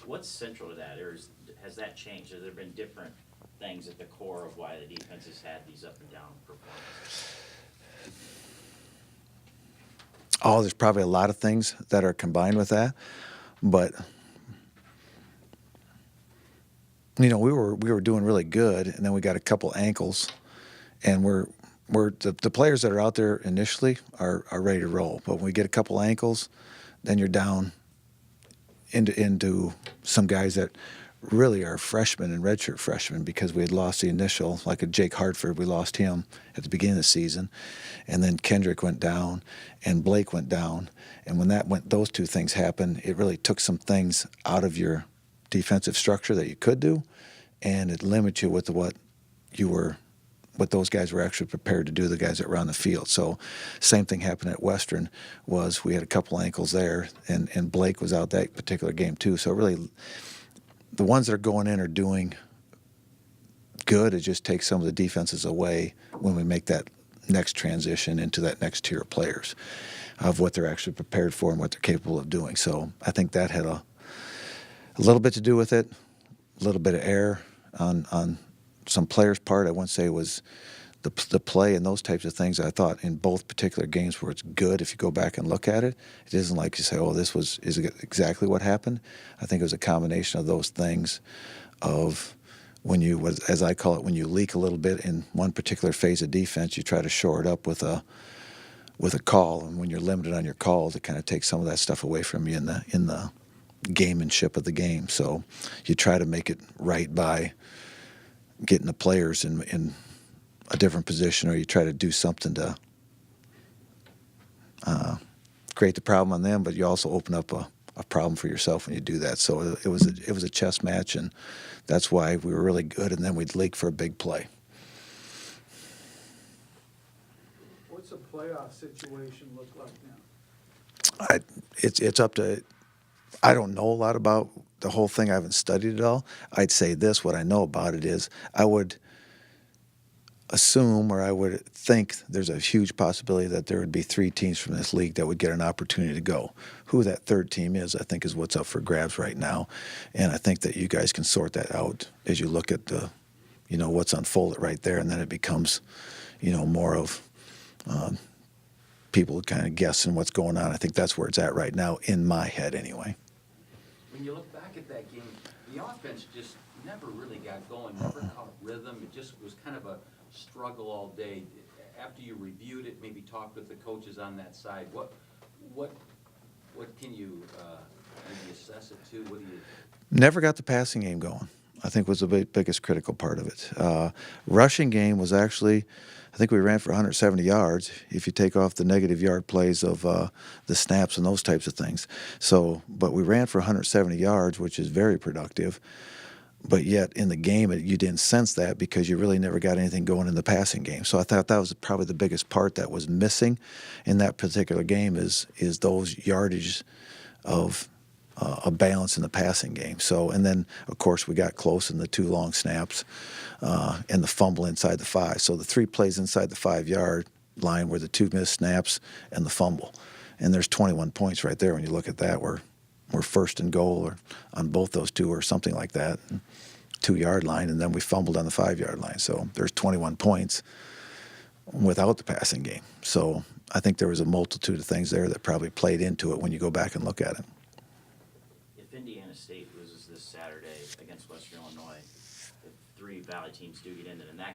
What's central to that, or has that changed? Have there been different things at the core of why the defense has had these up and down performances? Oh, there's probably a lot of things that are combined with that, but we were doing really good, and then we got a couple ankles, and the players that are out there initially are ready to roll. But when we get a couple ankles, then you're down into some guys that really are freshmen and redshirt freshmen, because we had lost the initial, like a Jake Hartford, we lost him at the beginning of the season, and then Kendrick went down and Blake went down, and when those two things happened, it really took some things out of your defensive structure that you could do, and it limited you with what those guys were actually prepared to do, the guys that were on the field. So same thing happened at Western, was we had a couple ankles there, and Blake was out that particular game too. So really, the ones that are going in are doing good. It just takes some of the defenses away when we make that next transition into that next tier of players, of what they're actually prepared for and what they're capable of doing. So I think that had a little bit to do with it, a little bit of error on some players' part. I wouldn't say it was the play and those types of things. I thought in both particular games where it's good, if you go back and look at it, it isn't like you say, oh, is exactly what happened. I think it was a combination of those things, of when you, as I call it, when you leak a little bit in one particular phase of defense, you try to shore it up with a call, and when you're limited on your calls, it kind of takes some of that stuff away from you in the gamemanship of the game. So you try to make it right by getting the players in a different position, or you try to do something to create the problem on them, but you also open up a problem for yourself when you do that. So it was a chess match, and that's why we were really good, and then we'd leak for a big play. What's a playoff situation look like now? It's up to. I don't know a lot about the whole thing. I haven't studied it all. I'd say this: what I know about it is, I would assume, or I would think, there's a huge possibility that there would be 3 teams from this league that would get an opportunity to go. Who that third team is, I think, is what's up for grabs right now, and I think that you guys can sort that out as you look at what's unfolded right there, and then it becomes, more of people kind of guessing what's going on. I think that's where it's at right now, in my head anyway. When you look back at that game, the offense just never really got going, never caught rhythm. It just was kind of a struggle all day. After you reviewed it, maybe talked with the coaches on that side, what can you maybe assess it to? What do you? Never got the passing game going, I think, was the biggest critical part of it. Rushing game was actually, I think we ran for 170 yards if you take off the negative yard plays of the snaps and those types of things. So, but we ran for 170 yards, which is very productive. But yet in the game, you didn't sense that, because you really never got anything going in the passing game. So I thought that was probably the biggest part that was missing in that particular game, is those yardage of a balance in the passing game. So, and then of course we got close in the 2 long snaps and the fumble inside the 5. So the 3 plays inside the 5-yard line were the 2 missed snaps and the fumble, and there's 21 points right there when you look at that. We're first and goal, or on both those 2, or something like that, 2-yard line, and then we fumbled on the 5-yard line. So there's 21 points without the passing game. So I think there was a multitude of things there that probably played into it when you go back and look at it. If Indiana State loses this Saturday against Western Illinois, the 3 Valley teams do get into the next